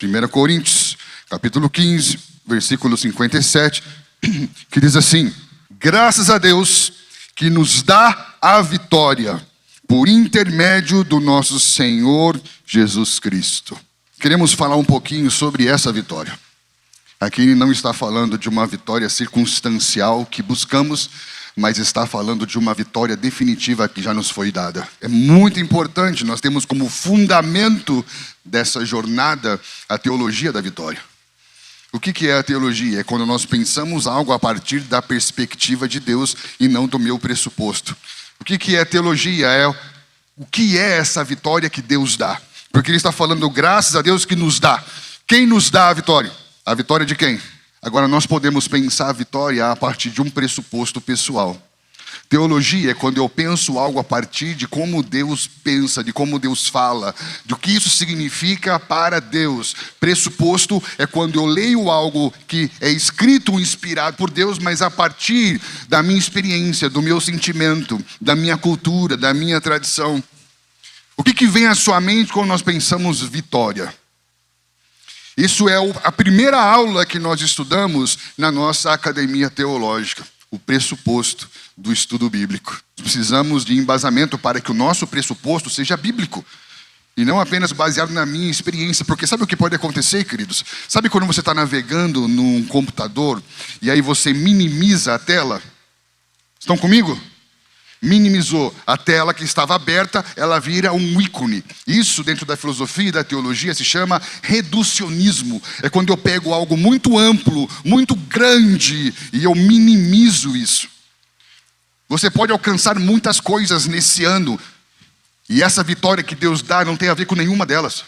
1 Coríntios, capítulo 15, versículo 57, que diz assim: graças a Deus que nos dá a vitória por intermédio do nosso Senhor Jesus Cristo. Queremos falar um pouquinho sobre essa vitória. Aqui ele não está falando de uma vitória circunstancial que buscamos, mas está falando de uma vitória definitiva que já nos foi dada. É muito importante, nós temos como fundamento dessa jornada a teologia da vitória. O que é a teologia? É quando nós pensamos algo a partir da perspectiva de Deus e não do meu pressuposto. O que é teologia? É o que é essa vitória que Deus dá. Porque ele está falando graças a Deus que nos dá. Quem nos dá a vitória? A vitória de quem? Agora nós podemos pensar a vitória a partir de um pressuposto pessoal. Teologia é quando eu penso algo a partir de como Deus pensa, de como Deus fala, do que isso significa para Deus. Pressuposto é quando eu leio algo que é escrito, inspirado por Deus, mas a partir da minha experiência, do meu sentimento, da minha cultura, da minha tradição. O que vem à sua mente quando nós pensamos vitória? Isso é a primeira aula que nós estudamos na nossa academia teológica. O pressuposto do estudo bíblico. Precisamos de embasamento para que o nosso pressuposto seja bíblico. E não apenas baseado na minha experiência. Porque sabe o que pode acontecer, queridos? Sabe quando você está navegando num computador e aí você minimiza a tela? Estão comigo? Minimizou a tela que estava aberta, ela vira um ícone. Isso dentro da filosofia e da teologia se chama reducionismo. É quando eu pego algo muito amplo, muito grande e eu minimizo isso. Você pode alcançar muitas coisas nesse ano e essa vitória que Deus dá não tem a ver com nenhuma delas.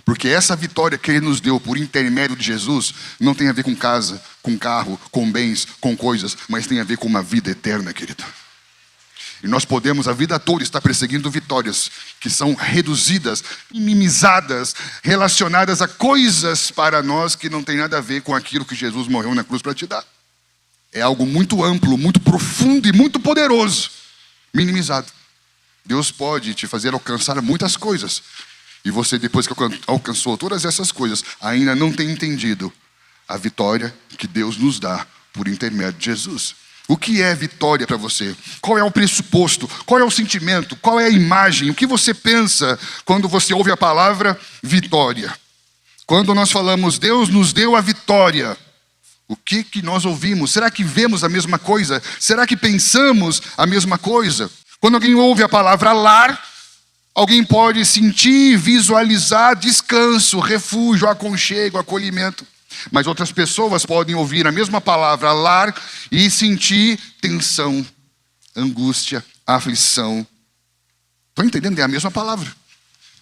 Porque essa vitória que Ele nos deu por intermédio de Jesus não tem a ver com casa, com carro, com bens, com coisas, mas tem a ver com uma vida eterna, querido. E nós podemos a vida toda estar perseguindo vitórias que são reduzidas, minimizadas, relacionadas a coisas para nós que não tem nada a ver com aquilo que Jesus morreu na cruz para te dar. É algo muito amplo, muito profundo e muito poderoso, minimizado. Deus pode te fazer alcançar muitas coisas. E você, depois que alcançou todas essas coisas, ainda não tem entendido a vitória que Deus nos dá por intermédio de Jesus. O que é vitória para você? Qual é o pressuposto? Qual é o sentimento? Qual é a imagem? O que você pensa quando você ouve a palavra vitória? Quando nós falamos Deus nos deu a vitória, o que nós ouvimos? Será que vemos a mesma coisa? Será que pensamos a mesma coisa? Quando alguém ouve a palavra lar, alguém pode sentir, visualizar descanso, refúgio, aconchego, acolhimento. Mas outras pessoas podem ouvir a mesma palavra lar e sentir tensão, angústia, aflição. Estão entendendo? É a mesma palavra.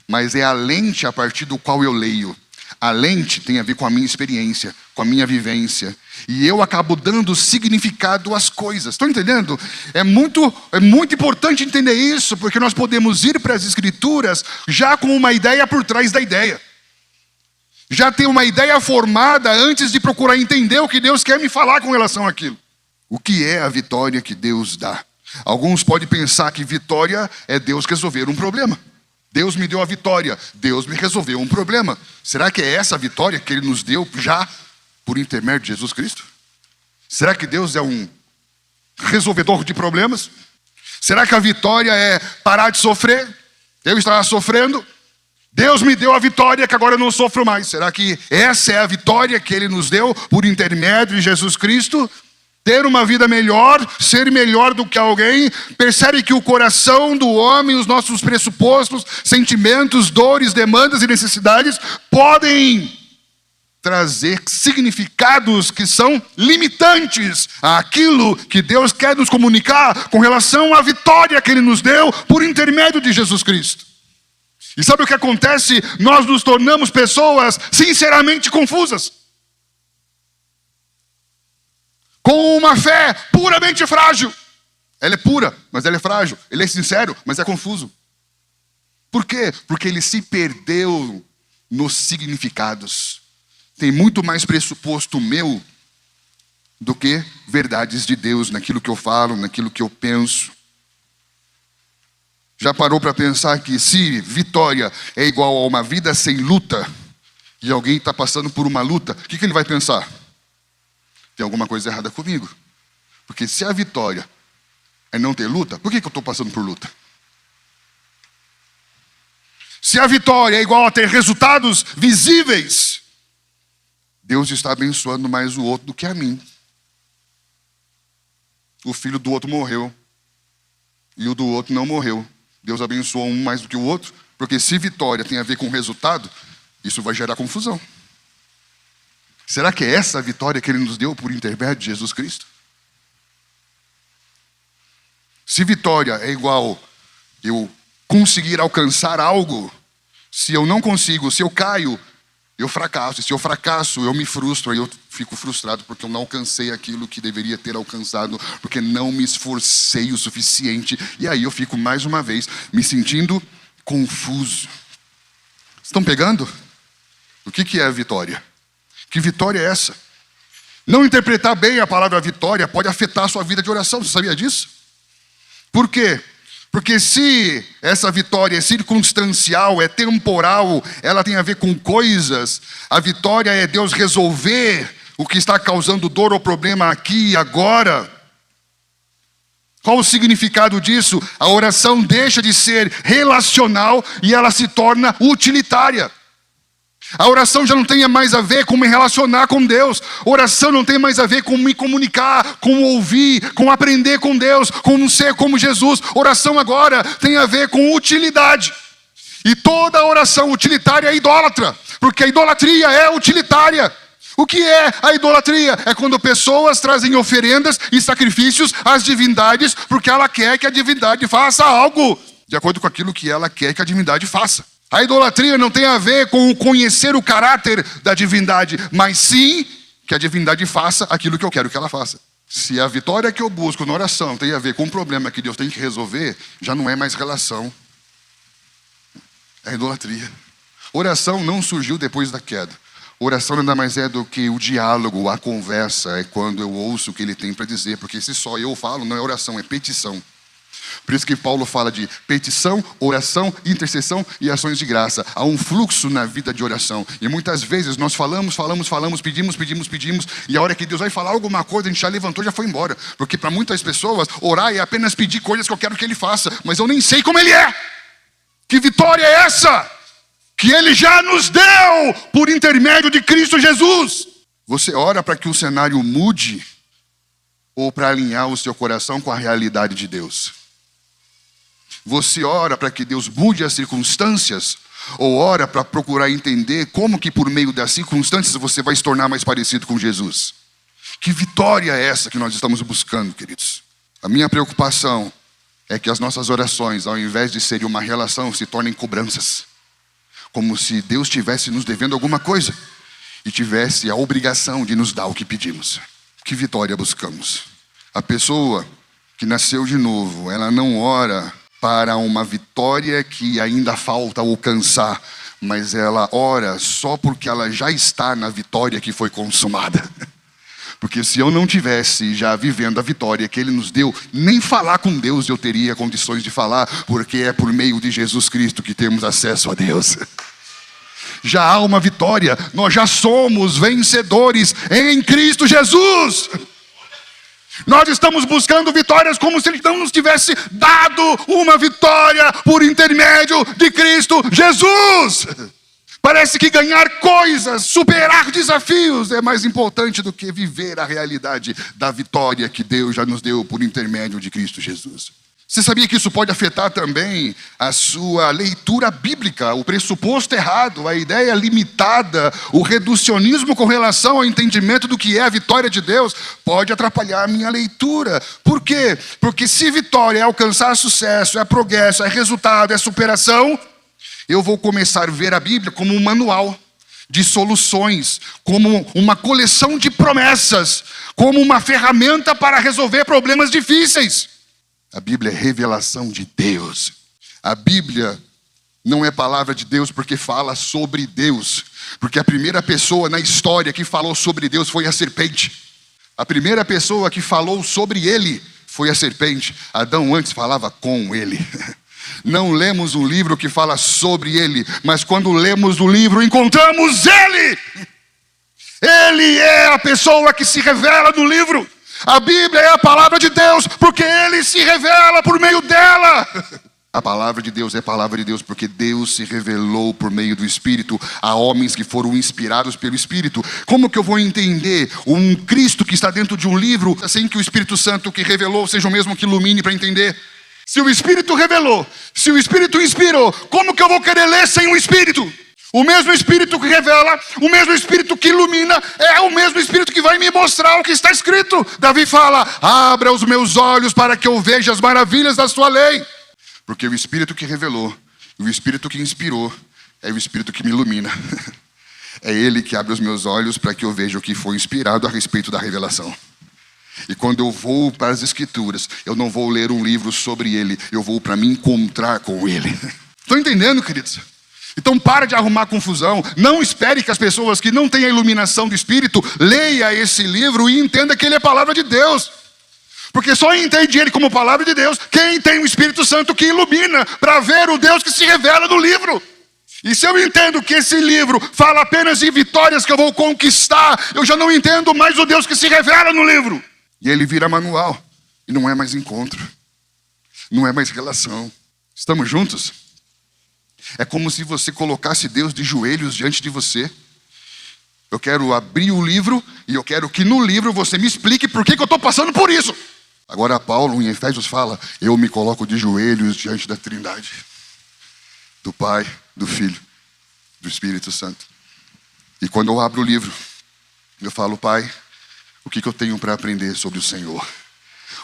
Mas é a lente a partir do qual eu leio. A lente tem a ver com a minha experiência, com a minha vivência. E eu acabo dando significado às coisas. Estão entendendo? É muito importante entender isso, porque nós podemos ir para as Escrituras já com uma ideia por trás da ideia. Já ter uma ideia formada antes de procurar entender o que Deus quer me falar com relação àquilo. O que é a vitória que Deus dá? Alguns podem pensar que vitória é Deus resolver um problema. Deus me deu a vitória, Deus me resolveu um problema. Será que é essa a vitória que Ele nos deu já por intermédio de Jesus Cristo? Será que Deus é um resolvedor de problemas? Será que a vitória é parar de sofrer? Eu estava sofrendo, Deus me deu a vitória que agora eu não sofro mais. Será que essa é a vitória que Ele nos deu por intermédio de Jesus Cristo? Ter uma vida melhor, ser melhor do que alguém. Percebe que o coração do homem, os nossos pressupostos, sentimentos, dores, demandas e necessidades podem trazer significados que são limitantes àquilo que Deus quer nos comunicar com relação à vitória que Ele nos deu por intermédio de Jesus Cristo. E sabe o que acontece? Nós nos tornamos pessoas sinceramente confusas. Com uma fé puramente frágil. Ela é pura, mas ela é frágil. Ele é sincero, mas é confuso. Por quê? Porque ele se perdeu nos significados. Tem muito mais pressuposto meu do que verdades de Deus naquilo que eu falo, naquilo que eu penso. Já parou para pensar que se vitória é igual a uma vida sem luta, e alguém está passando por uma luta, o que ele vai pensar? Tem alguma coisa errada comigo. Porque se a vitória é não ter luta, por que eu estou passando por luta? Se a vitória é igual a ter resultados visíveis, Deus está abençoando mais o outro do que a mim. O filho do outro morreu e o do outro não morreu. Deus abençoou um mais do que o outro, porque se vitória tem a ver com resultado, isso vai gerar confusão. Será que é essa a vitória que Ele nos deu por intermédio de Jesus Cristo? Se vitória é igual eu conseguir alcançar algo, se eu não consigo, se eu caio, eu fracasso. E se eu fracasso, eu me frustro, aí eu fico frustrado porque eu não alcancei aquilo que deveria ter alcançado, porque não me esforcei o suficiente. E aí eu fico mais uma vez me sentindo confuso. Estão pegando? O que é a vitória? Que vitória é essa? Não interpretar bem a palavra vitória pode afetar a sua vida de oração. Você sabia disso? Por quê? Porque se essa vitória é circunstancial, é temporal, ela tem a ver com coisas, a vitória é Deus resolver o que está causando dor ou problema aqui e agora. Qual o significado disso? A oração deixa de ser relacional e ela se torna utilitária. A oração já não tem mais a ver com me relacionar com Deus. Oração não tem mais a ver com me comunicar, com ouvir, com aprender com Deus, com ser como Jesus. Oração agora tem a ver com utilidade. E toda oração utilitária é idólatra, porque a idolatria é utilitária. O que é a idolatria? É quando pessoas trazem oferendas e sacrifícios às divindades, porque ela quer que a divindade faça algo de acordo com aquilo que ela quer que a divindade faça. A idolatria não tem a ver com conhecer o caráter da divindade, mas sim que a divindade faça aquilo que eu quero que ela faça. Se a vitória que eu busco na oração tem a ver com um problema que Deus tem que resolver, já não é mais relação. É idolatria. Oração não surgiu depois da queda. Oração nada mais é do que o diálogo, a conversa, é quando eu ouço o que ele tem para dizer, porque se só eu falo, não é oração, é petição. Por isso que Paulo fala de petição, oração, intercessão e ações de graça. Há um fluxo na vida de oração. E muitas vezes nós falamos, pedimos. E a hora que Deus vai falar alguma coisa, a gente já levantou, já foi embora. Porque para muitas pessoas, orar é apenas pedir coisas que eu quero que Ele faça. Mas eu nem sei como Ele é. Que vitória é essa? Que Ele já nos deu por intermédio de Cristo Jesus. Você ora para que o cenário mude ou para alinhar o seu coração com a realidade de Deus? Você ora para que Deus mude as circunstâncias? Ou ora para procurar entender como que por meio das circunstâncias você vai se tornar mais parecido com Jesus? Que vitória é essa que nós estamos buscando, queridos? A minha preocupação é que as nossas orações, ao invés de serem uma relação, se tornem cobranças. Como se Deus estivesse nos devendo alguma coisa e tivesse a obrigação de nos dar o que pedimos. Que vitória buscamos? A pessoa que nasceu de novo, ela não ora para uma vitória que ainda falta alcançar, mas ela ora só porque ela já está na vitória que foi consumada. Porque se eu não tivesse já vivendo a vitória que Ele nos deu, nem falar com Deus eu teria condições de falar, porque é por meio de Jesus Cristo que temos acesso a Deus. Já há uma vitória, nós já somos vencedores em Cristo Jesus. Nós estamos buscando vitórias como se Ele não nos tivesse dado uma vitória por intermédio de Cristo Jesus. Parece que ganhar coisas, superar desafios é mais importante do que viver a realidade da vitória que Deus já nos deu por intermédio de Cristo Jesus. Você sabia que isso pode afetar também a sua leitura bíblica, o pressuposto errado, a ideia limitada, o reducionismo com relação ao entendimento do que é a vitória de Deus pode atrapalhar a minha leitura. Por quê? Porque se vitória é alcançar sucesso, é progresso, é resultado, é superação, eu vou começar a ver a Bíblia como um manual de soluções, como uma coleção de promessas, como uma ferramenta para resolver problemas difíceis. A Bíblia é revelação de Deus. A Bíblia não é palavra de Deus porque fala sobre Deus. Porque a primeira pessoa na história que falou sobre Deus foi a serpente. A primeira pessoa que falou sobre Ele foi a serpente. Adão antes falava com Ele. não lemos um livro que fala sobre ele, mas quando lemos o livro, encontramos ele. Ele é a pessoa que se revela no livro. A Bíblia é a palavra de Deus, porque ele se revela por meio dela. A palavra de Deus é a palavra de Deus, porque Deus se revelou por meio do Espírito a homens que foram inspirados pelo Espírito. Como que eu vou entender um Cristo que está dentro de um livro, sem que o Espírito Santo que revelou seja o mesmo que ilumine para entender? Se o Espírito revelou, se o Espírito inspirou, como que eu vou querer ler sem o Espírito? O mesmo Espírito que revela, o mesmo Espírito que ilumina, é o mesmo Espírito que vai me mostrar o que está escrito. Davi fala: abra os meus olhos para que eu veja as maravilhas da sua lei. Porque o Espírito que revelou, o Espírito que inspirou, é o Espírito que me ilumina. É Ele que abre os meus olhos para que eu veja o que foi inspirado a respeito da revelação. E quando eu vou para as Escrituras, eu não vou ler um livro sobre Ele, eu vou para me encontrar com Ele. Estão entendendo, queridos? Então para de arrumar confusão. Não espere que as pessoas que não têm a iluminação do Espírito leia esse livro e entenda que ele é palavra de Deus. Porque só entende ele como palavra de Deus quem tem o Espírito Santo que ilumina para ver o Deus que se revela no livro. E se eu entendo que esse livro fala apenas de vitórias que eu vou conquistar, eu já não entendo mais o Deus que se revela no livro. E ele vira manual. E não é mais encontro. Não é mais relação. Estamos juntos? É como se você colocasse Deus de joelhos diante de você. Eu quero abrir o livro e eu quero que no livro você me explique por que eu estou passando por isso. Agora Paulo em Efésios fala: eu me coloco de joelhos diante da Trindade, do Pai, do Filho, do Espírito Santo. E quando eu abro o livro, eu falo: Pai, o que eu tenho para aprender sobre o Senhor?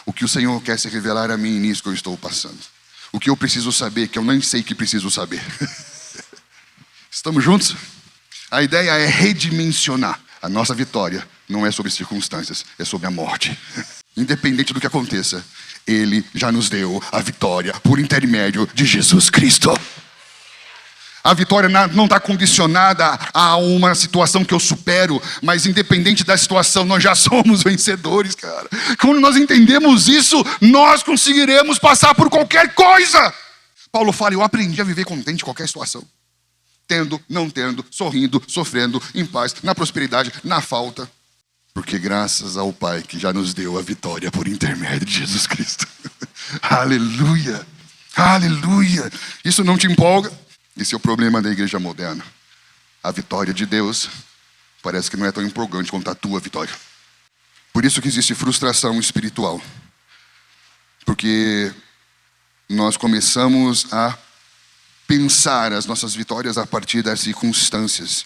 O que o Senhor quer se revelar a mim nisso que eu estou passando? O que eu preciso saber, que eu nem sei que preciso saber. Estamos juntos? A ideia é redimensionar. A nossa vitória não é sobre circunstâncias, é sobre a morte. Independente do que aconteça, Ele já nos deu a vitória por intermédio de Jesus Cristo. A vitória não está condicionada a uma situação que eu supero, mas independente da situação, nós já somos vencedores, cara. Quando nós entendemos isso, nós conseguiremos passar por qualquer coisa. Paulo fala: eu aprendi a viver contente em qualquer situação. Tendo, não tendo, sorrindo, sofrendo, em paz, na prosperidade, na falta. Porque graças ao Pai que já nos deu a vitória por intermédio de Jesus Cristo. Aleluia, aleluia. Isso não te empolga? Esse é o problema da igreja moderna. A vitória de Deus parece que não é tão empolgante quanto a tua vitória. Por isso que existe frustração espiritual. Porque nós começamos a pensar as nossas vitórias a partir das circunstâncias.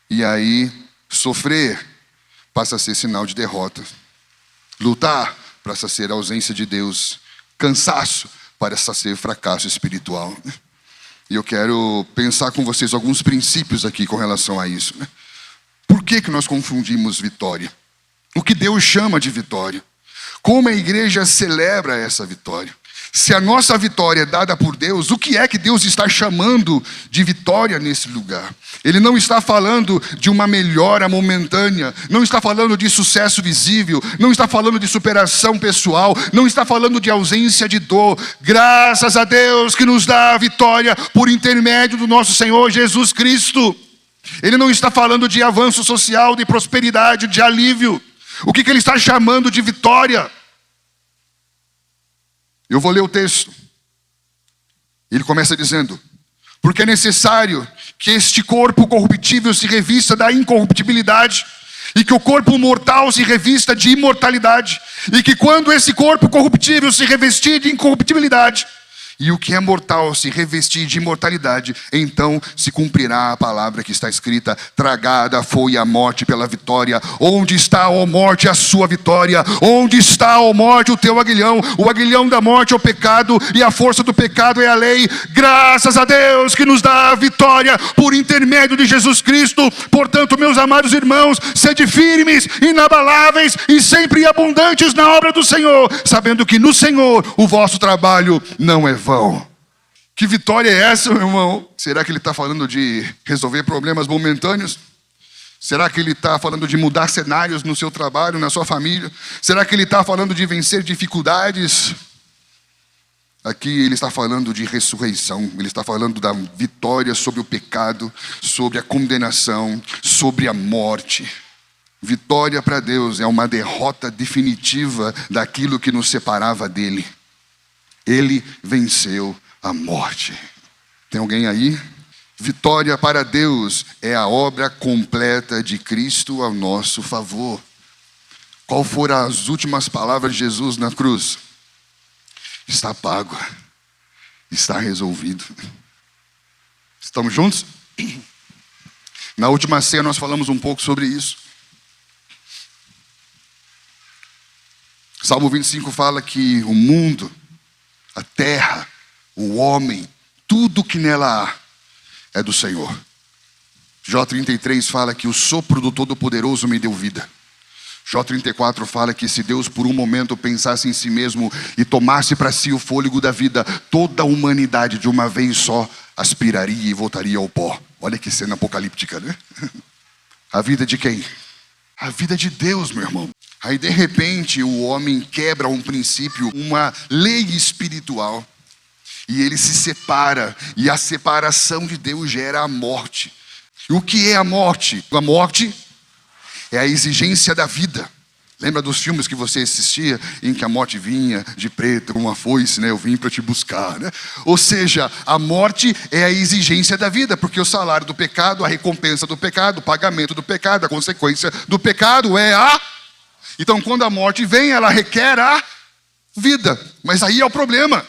E aí, sofrer passa a ser sinal de derrota. Lutar passa a ser ausência de Deus. Cansaço passa a ser fracasso espiritual. E eu quero pensar com vocês alguns princípios aqui com relação a isso. Por que nós confundimos vitória? O que Deus chama de vitória? Como a igreja celebra essa vitória? Se a nossa vitória é dada por Deus, o que é que Deus está chamando de vitória nesse lugar? Ele não está falando de uma melhora momentânea, não está falando de sucesso visível, não está falando de superação pessoal, não está falando de ausência de dor. Graças a Deus que nos dá a vitória por intermédio do nosso Senhor Jesus Cristo. Ele não está falando de avanço social, de prosperidade, de alívio. O que ele está chamando de vitória? Eu vou ler o texto. Ele começa dizendo: porque é necessário que este corpo corruptível se revista da incorruptibilidade, e que o corpo mortal se revista de imortalidade, e que quando esse corpo corruptível se revestir de incorruptibilidade, e o que é mortal se revestir de imortalidade, então se cumprirá a palavra que está escrita: tragada foi a morte pela vitória. Onde está, ó morte, a sua vitória? Onde está, ó morte, o teu aguilhão? O aguilhão da morte é o pecado, e a força do pecado é a lei. Graças a Deus que nos dá a vitória por intermédio de Jesus Cristo. Portanto, meus amados irmãos, sede firmes, inabaláveis e sempre abundantes na obra do Senhor, sabendo que no Senhor o vosso trabalho não é vão. Que vitória é essa, meu irmão? Será que ele está falando de resolver problemas momentâneos? Será que ele está falando de mudar cenários no seu trabalho, na sua família? Será que ele está falando de vencer dificuldades? Aqui ele está falando de ressurreição, ele está falando da vitória sobre o pecado, sobre a condenação, sobre a morte. Vitória para Deus é uma derrota definitiva daquilo que nos separava dele. Ele venceu a morte. Tem alguém aí? Vitória para Deus é a obra completa de Cristo ao nosso favor. Qual foram as últimas palavras de Jesus na cruz? Está pago. Está resolvido. Estamos juntos? Na última ceia nós falamos um pouco sobre isso. Salmo 25 fala que o mundo, a terra, o homem, tudo que nela há é do Senhor. Jó 33 fala que o sopro do Todo-Poderoso me deu vida. Jó 34 fala que se Deus por um momento pensasse em si mesmo e tomasse para si o fôlego da vida, toda a humanidade de uma vez só aspiraria e voltaria ao pó. Olha que cena apocalíptica, né? A vida de quem? A vida de Deus, meu irmão. Aí de repente o homem quebra um princípio, uma lei espiritual, e ele se separa, e a separação de Deus gera a morte. E o que é a morte? A morte é a exigência da vida. Lembra dos filmes que você assistia, em que a morte vinha de preto, com uma foice, né? Eu vim para te buscar, né? Ou seja, a morte é a exigência da vida, porque o salário do pecado, a recompensa do pecado, o pagamento do pecado, a consequência do pecado é a... Então quando a morte vem, ela requer a vida. Mas aí é o problema.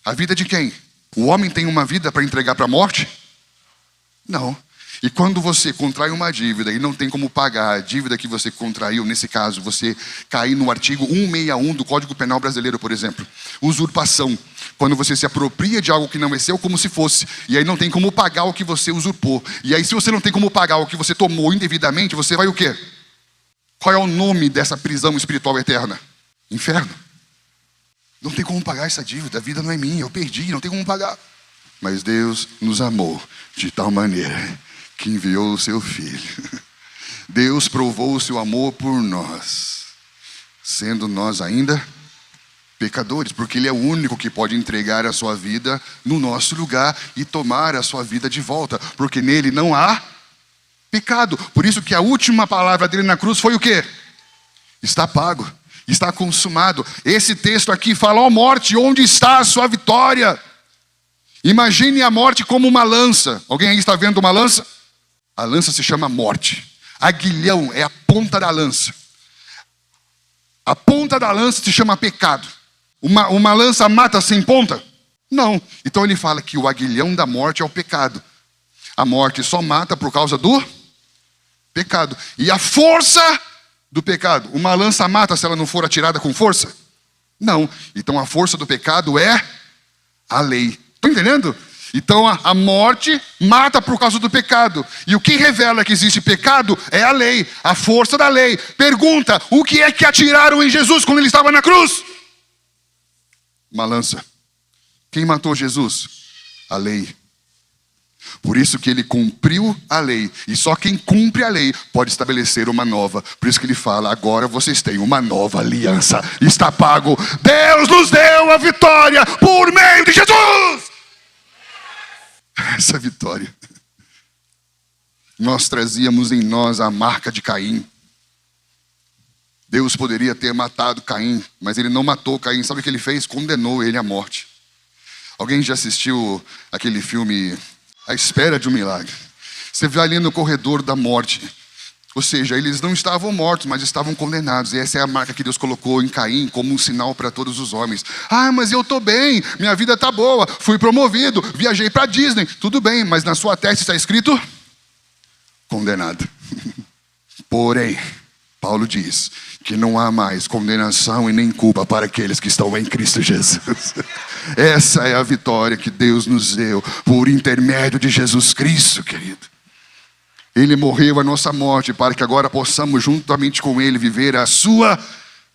A vida de quem? O homem tem uma vida para entregar para a morte? Não. E quando você contrai uma dívida e não tem como pagar a dívida que você contraiu, nesse caso, você cair no artigo 161 do Código Penal Brasileiro, por exemplo, usurpação. Quando você se apropria de algo que não é seu como se fosse, e aí não tem como pagar o que você usurpou. E aí se você não tem como pagar o que você tomou indevidamente, você vai o quê? Qual é o nome dessa prisão espiritual eterna? Inferno. Não tem como pagar essa dívida, a vida não é minha, eu perdi, não tem como pagar. Mas Deus nos amou de tal maneira que enviou o seu Filho. Deus provou o seu amor por nós, sendo nós ainda pecadores, porque Ele é o único que pode entregar a sua vida no nosso lugar e tomar a sua vida de volta, porque nele não há pecado. Por isso que a última palavra dele na cruz foi o quê? Está pago, está consumado. Esse texto aqui fala: ó morte, onde está a sua vitória? Imagine a morte como uma lança. Alguém aí está vendo uma lança? A lança se chama morte. Aguilhão é a ponta da lança. A ponta da lança se chama pecado. Uma lança mata sem ponta? Não. Então ele fala que o aguilhão da morte é o pecado. A morte só mata por causa do pecado. E a força do pecado? Uma lança mata se ela não for atirada com força? Não. Então a força do pecado é a lei. Estão entendendo? Então a morte mata por causa do pecado. E o que revela que existe pecado é a lei, a força da lei. Pergunta: o que é que atiraram em Jesus quando ele estava na cruz? Uma lança. Quem matou Jesus? A lei. Por isso que ele cumpriu a lei. E só quem cumpre a lei pode estabelecer uma nova. Por isso que ele fala: agora vocês têm uma nova aliança. Está pago. Deus nos deu a vitória por meio de Jesus. Essa vitória. Nós trazíamos em nós a marca de Caim. Deus poderia ter matado Caim, mas ele não matou Caim. Sabe o que ele fez? Condenou ele à morte. Alguém já assistiu aquele filme A Espera de um Milagre? Você vê ali no corredor da morte. Ou seja, eles não estavam mortos, mas estavam condenados. E essa é a marca que Deus colocou em Caim como um sinal para todos os homens. Ah, mas eu estou bem, minha vida está boa, fui promovido, viajei para Disney. Tudo bem, mas na sua testa está escrito condenado. Porém, Paulo diz que não há mais condenação e nem culpa para aqueles que estão em Cristo Jesus. Essa é a vitória que Deus nos deu por intermédio de Jesus Cristo, querido. Ele morreu a nossa morte para que agora possamos juntamente com Ele viver a sua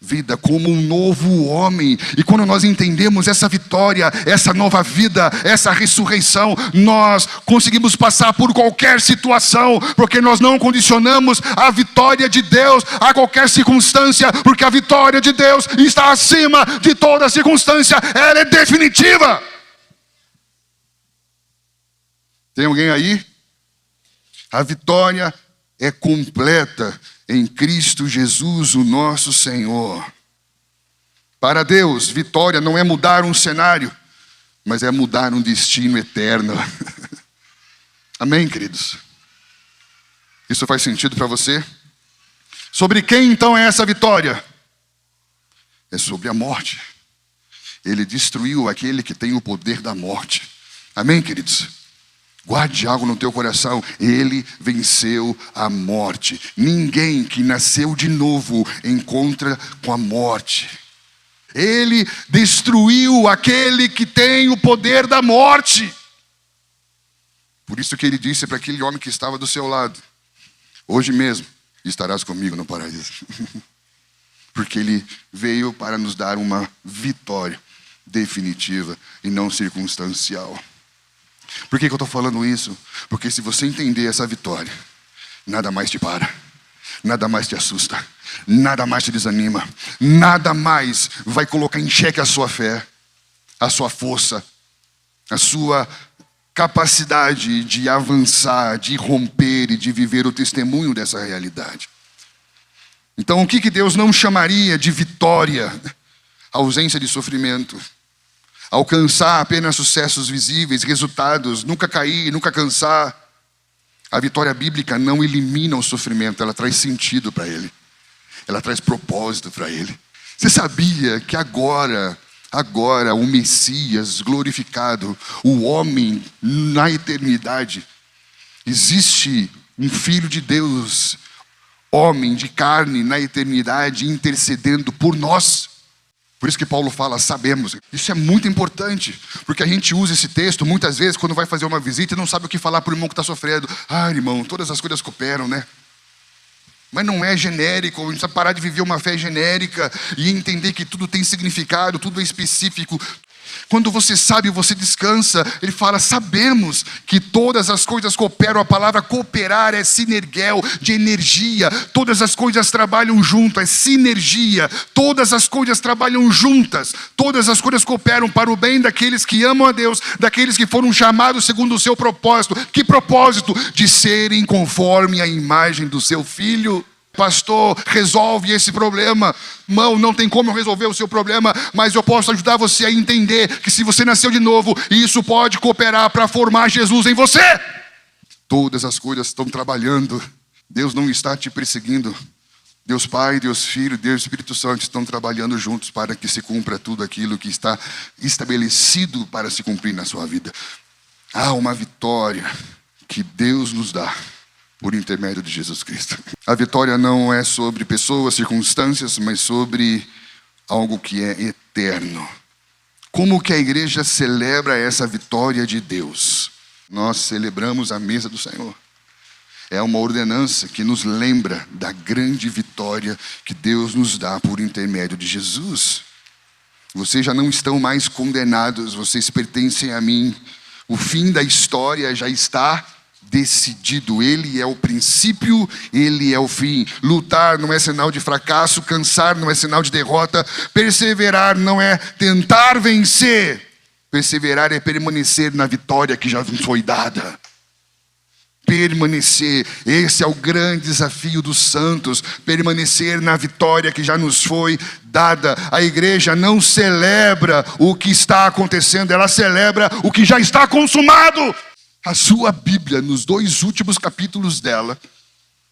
vida, como um novo homem. E quando nós entendemos essa vitória, essa nova vida, essa ressurreição, nós conseguimos passar por qualquer situação, porque nós não condicionamos a vitória de Deus a qualquer circunstância, porque a vitória de Deus está acima de toda circunstância, ela é definitiva. Tem alguém aí? A vitória é completa em Cristo Jesus, o nosso Senhor. Para Deus, vitória não é mudar um cenário, mas é mudar um destino eterno. Amém, queridos? Isso faz sentido para você? Sobre quem então é essa vitória? É sobre a morte. Ele destruiu aquele que tem o poder da morte. Amém, queridos? Guarde algo no teu coração. Ele venceu a morte. Ninguém que nasceu de novo encontra com a morte. Ele destruiu aquele que tem o poder da morte. Por isso que ele disse para aquele homem que estava do seu lado: hoje mesmo estarás comigo no paraíso. Porque ele veio para nos dar uma vitória definitiva e não circunstancial. Por que eu estou falando isso? Porque se você entender essa vitória, nada mais te para, nada mais te assusta, nada mais te desanima, nada mais vai colocar em xeque a sua fé, a sua força, a sua capacidade de avançar, de romper e de viver o testemunho dessa realidade. Então, o que Deus não chamaria de vitória? A ausência de sofrimento. Alcançar apenas sucessos visíveis, resultados, nunca cair, nunca cansar. A vitória bíblica não elimina o sofrimento, ela traz sentido para ele. Ela traz propósito para ele. Você sabia que agora o Messias glorificado, o homem na eternidade, existe um Filho de Deus, homem de carne na eternidade, intercedendo por nós? Por isso que Paulo fala, sabemos. Isso é muito importante, porque a gente usa esse texto muitas vezes quando vai fazer uma visita e não sabe o que falar para o irmão que está sofrendo. Ah, irmão, todas as coisas cooperam, né? Mas não é genérico, a gente precisa parar de viver uma fé genérica e entender que tudo tem significado, tudo é específico. Quando você sabe, você descansa. Ele fala, sabemos que todas as coisas cooperam. A palavra cooperar é sinergel, de energia. Todas as coisas trabalham junto, é sinergia. Todas as coisas trabalham juntas. Todas as coisas cooperam para o bem daqueles que amam a Deus, daqueles que foram chamados segundo o seu propósito. Que propósito? De serem conforme a imagem do seu Filho. Pastor, resolve esse problema. Não tem como eu resolver o seu problema, mas eu posso ajudar você a entender que se você nasceu de novo, isso pode cooperar para formar Jesus em você. Todas as coisas estão trabalhando. Deus não está te perseguindo. Deus Pai, Deus Filho, Deus Espírito Santo estão trabalhando juntos para que se cumpra tudo aquilo que está estabelecido para se cumprir na sua vida. Há uma vitória que Deus nos dá por intermédio de Jesus Cristo. A vitória não é sobre pessoas, circunstâncias, mas sobre algo que é eterno. Como que a igreja celebra essa vitória de Deus? Nós celebramos a mesa do Senhor. É uma ordenança que nos lembra da grande vitória que Deus nos dá por intermédio de Jesus. Vocês já não estão condenados, vocês pertencem a mim. O fim da história já está decidido. Ele é o princípio, ele é o fim. Lutar não é sinal de fracasso, cansar não é sinal de derrota, perseverar não é tentar vencer, perseverar é permanecer na vitória que já foi dada. Permanecer, esse é o grande desafio dos santos, permanecer na vitória que já nos foi dada. A igreja não celebra o que está acontecendo, ela celebra o que já está consumado. A sua Bíblia, nos 2 últimos capítulos dela,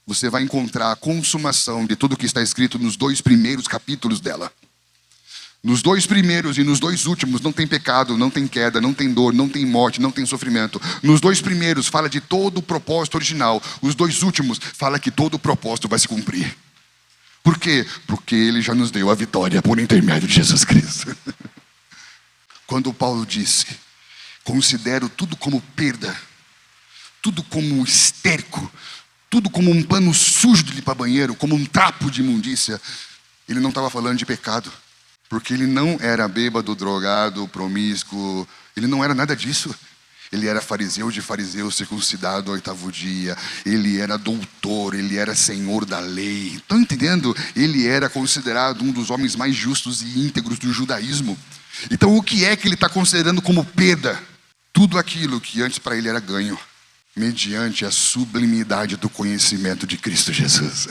você vai encontrar a consumação de tudo o que está escrito nos 2 primeiros capítulos dela. Nos 2 primeiros e nos 2 últimos não tem pecado, não tem queda, não tem dor, não tem morte, não tem sofrimento. Nos 2 primeiros fala de todo o propósito original. Os 2 últimos fala que todo o propósito vai se cumprir. Por quê? Porque ele já nos deu a vitória por intermédio de Jesus Cristo. Quando Paulo disse, considero tudo como perda, tudo como esterco, tudo como um pano sujo de limpar banheiro, como um trapo de imundícia, ele não estava falando de pecado. Porque ele não era bêbado, drogado, promíscuo. Ele não era nada disso. Ele era fariseu de fariseus, circuncidado ao 8º dia. Ele era doutor, ele era senhor da lei. Estão entendendo? Ele era considerado um dos homens mais justos e íntegros do judaísmo. Então o que é que ele está considerando como perda? Tudo aquilo que antes para ele era ganho, mediante a sublimidade do conhecimento de Cristo Jesus.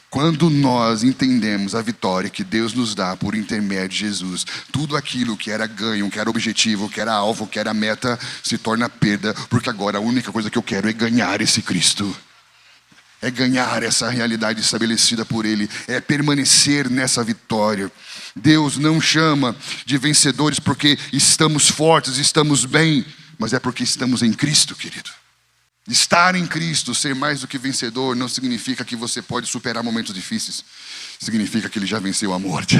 Quando nós entendemos a vitória que Deus nos dá por intermédio de Jesus, tudo aquilo que era ganho, que era objetivo, que era alvo, que era meta, se torna perda, porque agora a única coisa que eu quero é ganhar esse Cristo. É ganhar essa realidade estabelecida por Ele, é permanecer nessa vitória. Deus não chama de vencedores porque estamos fortes, estamos bem, mas é porque estamos em Cristo, querido. Estar em Cristo, ser mais do que vencedor, não significa que você pode superar momentos difíceis. Significa que Ele já venceu a morte,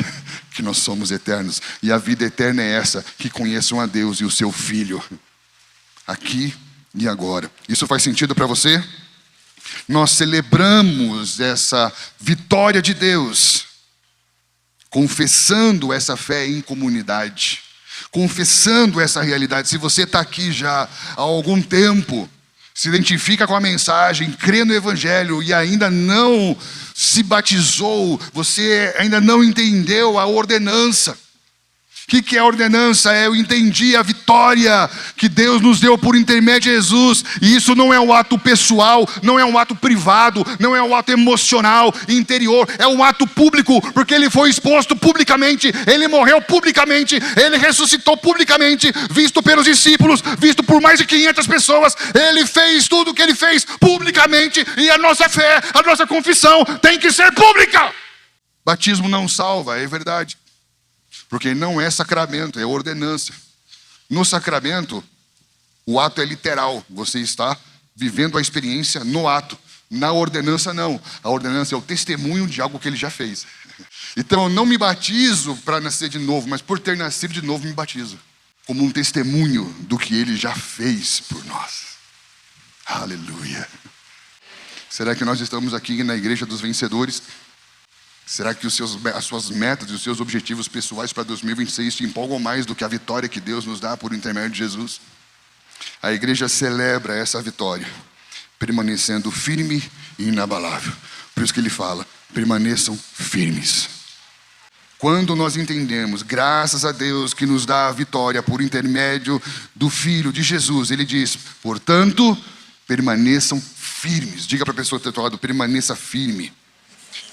que nós somos eternos. E a vida eterna é essa, que conheçam a Deus e o seu Filho, aqui e agora. Isso faz sentido para você? Nós celebramos essa vitória de Deus, confessando essa fé em comunidade, confessando essa realidade. Se você está aqui já há algum tempo, se identifica com a mensagem, crê no Evangelho e ainda não se batizou, você ainda não entendeu a ordenança. O que é a ordenança? Eu entendi a vitória que Deus nos deu por intermédio de Jesus. E isso não é um ato pessoal, não é um ato privado, não é um ato emocional, interior. É um ato público, porque Ele foi exposto publicamente, Ele morreu publicamente, Ele ressuscitou publicamente, visto pelos discípulos, visto por mais de 500 pessoas. Ele fez tudo o que Ele fez publicamente. E a nossa fé, a nossa confissão tem que ser pública. Batismo não salva, é verdade. Porque não é sacramento, é ordenança. No sacramento, o ato é literal. Você está vivendo a experiência no ato. Na ordenança, não. A ordenança é o testemunho de algo que Ele já fez. Então, eu não me batizo para nascer de novo, mas por ter nascido de novo, me batizo. Como um testemunho do que Ele já fez por nós. Aleluia. Será que nós estamos aqui na igreja dos vencedores? Será que as suas metas e os seus objetivos pessoais para 2026 te empolgam mais do que a vitória que Deus nos dá por intermédio de Jesus? A igreja celebra essa vitória, permanecendo firme e inabalável. Por isso que ele fala, permaneçam firmes. Quando nós entendemos, graças a Deus que nos dá a vitória por intermédio do Filho de Jesus, ele diz, portanto, permaneçam firmes. Diga para a pessoa do teu lado, permaneça firme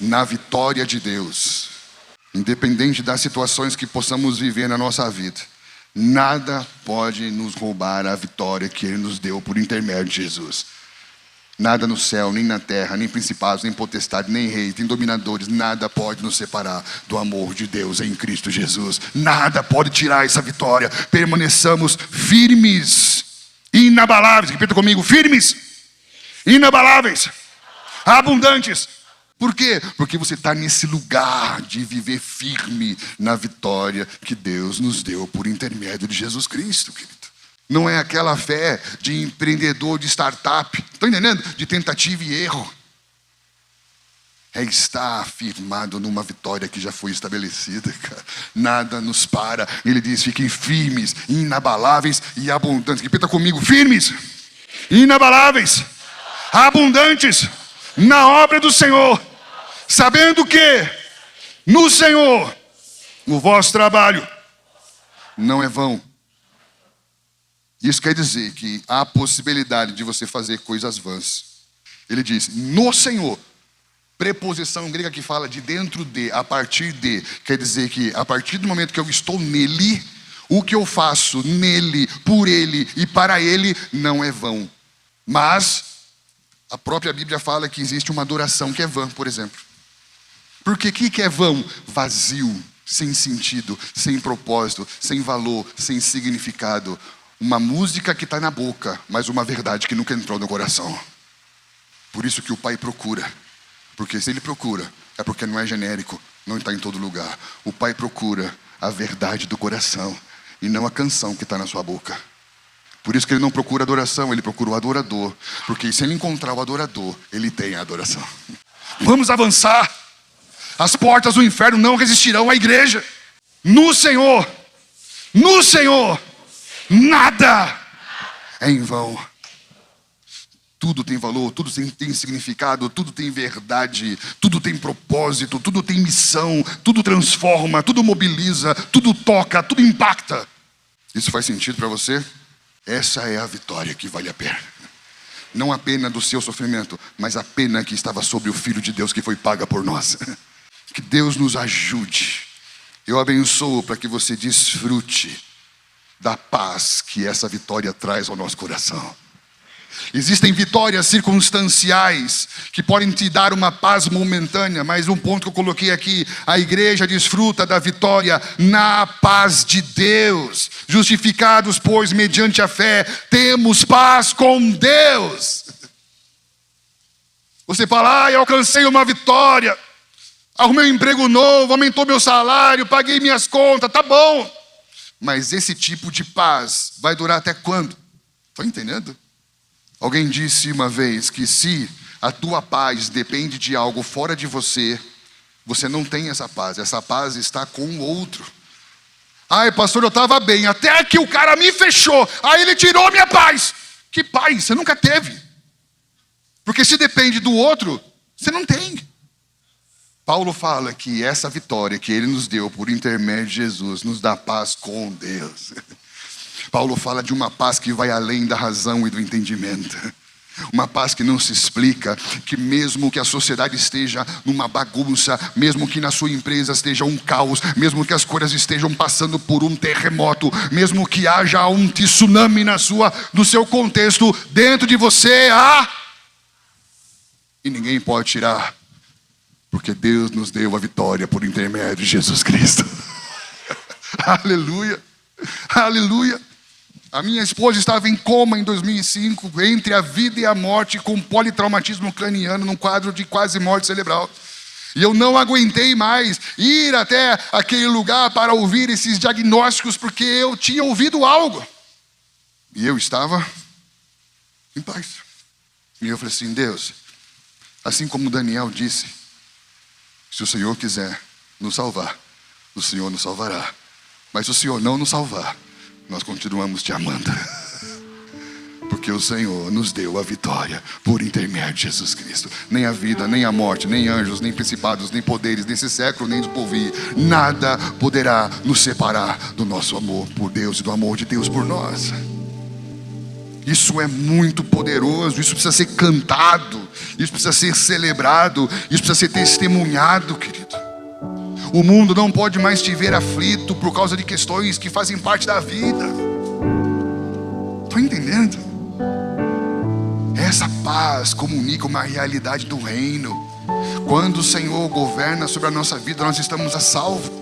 na vitória de Deus. Independente das situações que possamos viver na nossa vida, nada pode nos roubar a vitória que Ele nos deu por intermédio de Jesus. Nada no céu, nem na terra, nem principados, nem potestade, nem reis, nem dominadores, nada pode nos separar do amor de Deus em Cristo Jesus. Nada pode tirar essa vitória. Permaneçamos firmes, inabaláveis. Repita comigo, firmes, inabaláveis, abundantes. Por quê? Porque você está nesse lugar de viver firme na vitória que Deus nos deu por intermédio de Jesus Cristo, querido. Não é aquela fé de empreendedor de startup, estão entendendo? De tentativa e erro. É estar afirmado numa vitória que já foi estabelecida, cara. Nada nos para. Ele diz, fiquem firmes, inabaláveis e abundantes. Repita comigo, firmes, inabaláveis, abundantes na obra do Senhor, sabendo que no Senhor o vosso trabalho não é vão. Isso quer dizer que há a possibilidade de você fazer coisas vãs. Ele diz, no Senhor, preposição grega que fala de dentro de, a partir de, quer dizer que a partir do momento que eu estou nele, o que eu faço nele, por ele e para ele não é vão. Mas a própria Bíblia fala que existe uma adoração que é vã, por exemplo. Porque o que é vão? Vazio, sem sentido, sem propósito, sem valor, sem significado. Uma música que está na boca, mas uma verdade que nunca entrou no coração. Por isso que o Pai procura. Porque se Ele procura, é porque não é genérico, não está em todo lugar. O Pai procura a verdade do coração e não a canção que está na sua boca. Por isso que Ele não procura adoração, Ele procura o adorador. Porque se Ele encontrar o adorador, Ele tem a adoração. Vamos avançar. As portas do inferno não resistirão à igreja. No Senhor, nada é em vão. Tudo tem valor, tudo tem significado, tudo tem verdade, tudo tem propósito, tudo tem missão, tudo transforma, tudo mobiliza, tudo toca, tudo impacta. Isso faz sentido para você? Essa é a vitória que vale a pena. Não a pena do seu sofrimento, mas a pena que estava sobre o Filho de Deus que foi paga por nós. Que Deus nos ajude. Eu abençoo para que você desfrute da paz que essa vitória traz ao nosso coração. Existem vitórias circunstanciais que podem te dar uma paz momentânea, mas um ponto que eu coloquei aqui: a igreja desfruta da vitória na paz de Deus. Justificados, pois, mediante a fé, temos paz com Deus. Você fala: eu alcancei uma vitória, arrumei um emprego novo, aumentou meu salário, paguei minhas contas, tá bom. Mas esse tipo de paz vai durar até quando? Estão entendendo? Alguém disse uma vez que se a tua paz depende de algo fora de você, você não tem essa paz está com o outro. Ai, pastor, eu estava bem, até que o cara me fechou, aí ele tirou minha paz. Que paz? Você nunca teve. Porque se depende do outro, você não tem. Paulo fala que essa vitória que ele nos deu por intermédio de Jesus nos dá paz com Deus. Paulo fala de uma paz que vai além da razão e do entendimento. Uma paz que não se explica, que mesmo que a sociedade esteja numa bagunça, mesmo que na sua empresa esteja um caos, mesmo que as coisas estejam passando por um terremoto, mesmo que haja um tsunami no seu contexto, dentro de você há, e ninguém pode tirar, porque Deus nos deu a vitória por intermédio de Jesus Cristo. Aleluia, aleluia. A minha esposa estava em coma em 2005, entre a vida e a morte, com politraumatismo craniano, num quadro de quase morte cerebral. E eu não aguentei mais ir até aquele lugar para ouvir esses diagnósticos, porque eu tinha ouvido algo. E eu estava em paz. E eu falei assim: Deus, assim como Daniel disse, se o Senhor quiser nos salvar, o Senhor nos salvará. Mas se o Senhor não nos salvar, nós continuamos te amando. Porque o Senhor nos deu a vitória por intermédio de Jesus Cristo. Nem a vida, nem a morte, nem anjos, nem principados, nem poderes, nesse século, nem do porvir, nada poderá nos separar do nosso amor por Deus e do amor de Deus por nós. Isso é muito poderoso, isso precisa ser cantado, isso precisa ser celebrado, isso precisa ser testemunhado, querido. O mundo não pode mais te ver aflito por causa de questões que fazem parte da vida. Estão entendendo? Essa paz comunica uma realidade do reino. Quando o Senhor governa sobre a nossa vida, nós estamos a salvo.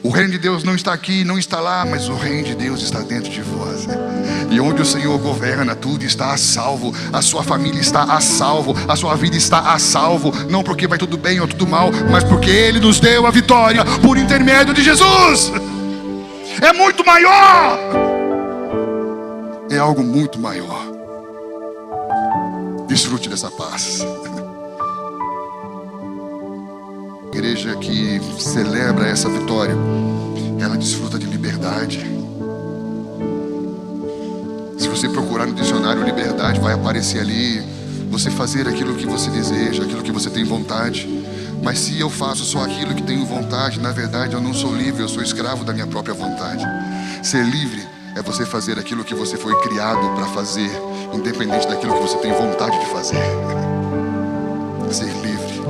O reino de Deus não está aqui, não está lá, mas o reino de Deus está dentro de vós. E onde o Senhor governa, tudo está a salvo. A sua família está a salvo, a sua vida está a salvo. Não porque vai tudo bem ou tudo mal, mas porque Ele nos deu a vitória por intermédio de Jesus. É muito maior. É algo muito maior. Desfrute dessa paz. A igreja que celebra essa vitória, ela desfruta de liberdade. Se você procurar no dicionário liberdade, vai aparecer ali você fazer aquilo que você deseja, aquilo que você tem vontade. Mas se eu faço só aquilo que tenho vontade, na verdade eu não sou livre, eu sou escravo da minha própria vontade. Ser livre é você fazer aquilo que você foi criado para fazer, independente daquilo que você tem vontade de fazer. Ser livre.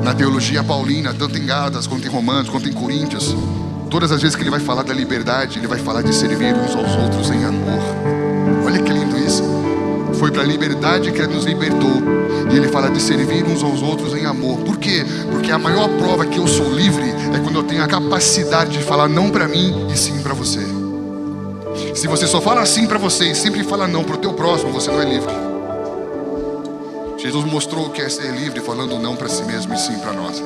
Na teologia paulina, tanto em Gálatas, quanto em Romanos, quanto em Coríntios, todas as vezes que ele vai falar da liberdade, ele vai falar de servir uns aos outros em amor. Olha que lindo isso. Foi para a liberdade que ele nos libertou. E ele fala de servir uns aos outros em amor. Por quê? Porque a maior prova que eu sou livre é quando eu tenho a capacidade de falar não para mim e sim para você. Se você só fala sim para você e sempre fala não para o teu próximo, você não é livre. Jesus mostrou o que é ser livre falando não para si mesmo e sim para nós.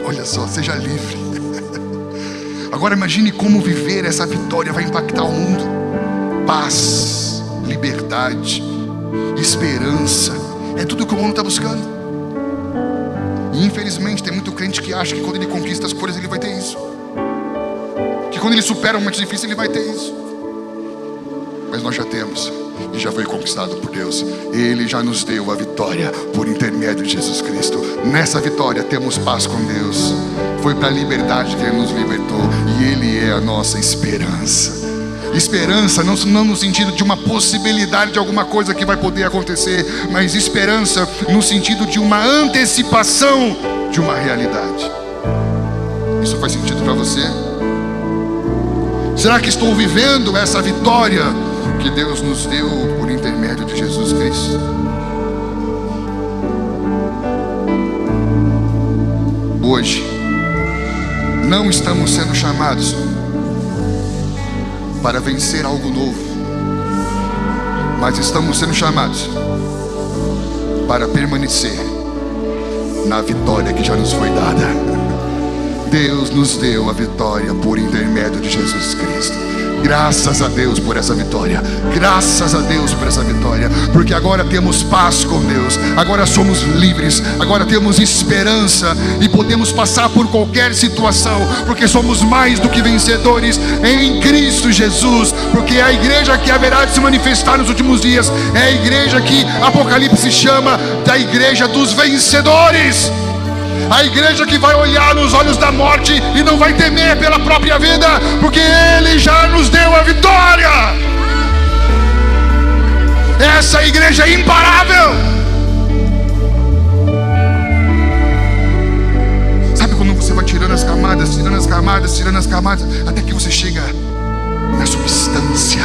Olha só, seja livre. Agora imagine como viver essa vitória vai impactar o mundo. Paz, liberdade, esperança. É tudo que o mundo está buscando. infelizmente tem muito crente que acha que quando ele conquista as coisas ele vai ter isso, que quando ele supera um momento difícil ele vai ter isso. Mas nós já temos, e já foi conquistado por Deus. Ele já nos deu a vitória por intermédio de Jesus Cristo. Nessa vitória temos paz com Deus. Foi para a liberdade que Ele nos libertou, e Ele é a nossa esperança. Esperança não no sentido de uma possibilidade de alguma coisa que vai poder acontecer, mas esperança no sentido de uma antecipação de uma realidade. Isso faz sentido para você? Será que estou vivendo essa vitória que Deus nos deu por intermédio de Jesus Cristo? Hoje não estamos sendo chamados para vencer algo novo, mas estamos sendo chamados para permanecer na vitória que já nos foi dada. Deus nos deu a vitória por intermédio de Jesus Cristo. Graças a Deus por essa vitória. Graças a Deus por essa vitória. Porque agora temos paz com Deus. Agora somos livres. Agora temos esperança. E podemos passar por qualquer situação. Porque somos mais do que vencedores em Cristo Jesus. Porque é a igreja que haverá de se manifestar nos últimos dias. É a igreja que Apocalipse chama da igreja dos vencedores. A igreja que vai olhar nos olhos da morte e não vai temer pela própria vida, porque Ele já nos deu a vitória. Essa igreja é imparável. Sabe quando você vai tirando as camadas, tirando as camadas, tirando as camadas, até que você chega na substância.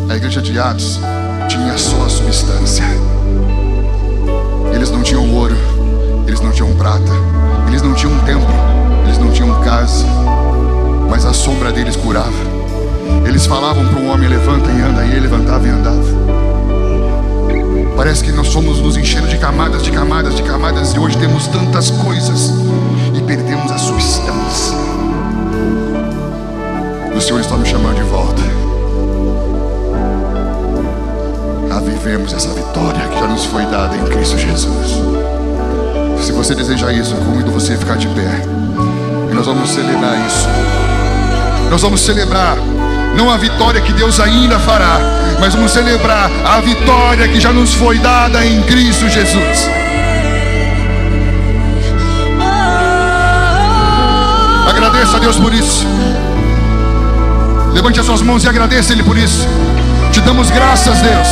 A igreja de Atos tinha só a substância. Eles não tinham ouro, eles não tinham prata, eles não tinham templo, eles não tinham casa, mas a sombra deles curava. Eles falavam para um homem: levanta e anda, e ele levantava e andava. Parece que nós somos nos enchendo de camadas, de camadas, de camadas, e hoje temos tantas coisas e perdemos a substância. O Senhor está nos chamando de volta a vivermos essa vitória que já nos foi dada em Cristo Jesus. Se você desejar isso, convido você a ficar de pé, e nós vamos celebrar isso. Nós vamos celebrar não a vitória que Deus ainda fará, mas vamos celebrar a vitória que já nos foi dada em Cristo Jesus. Agradeça a Deus por isso. Levante as suas mãos e agradeça Ele por isso. Te damos graças, Deus.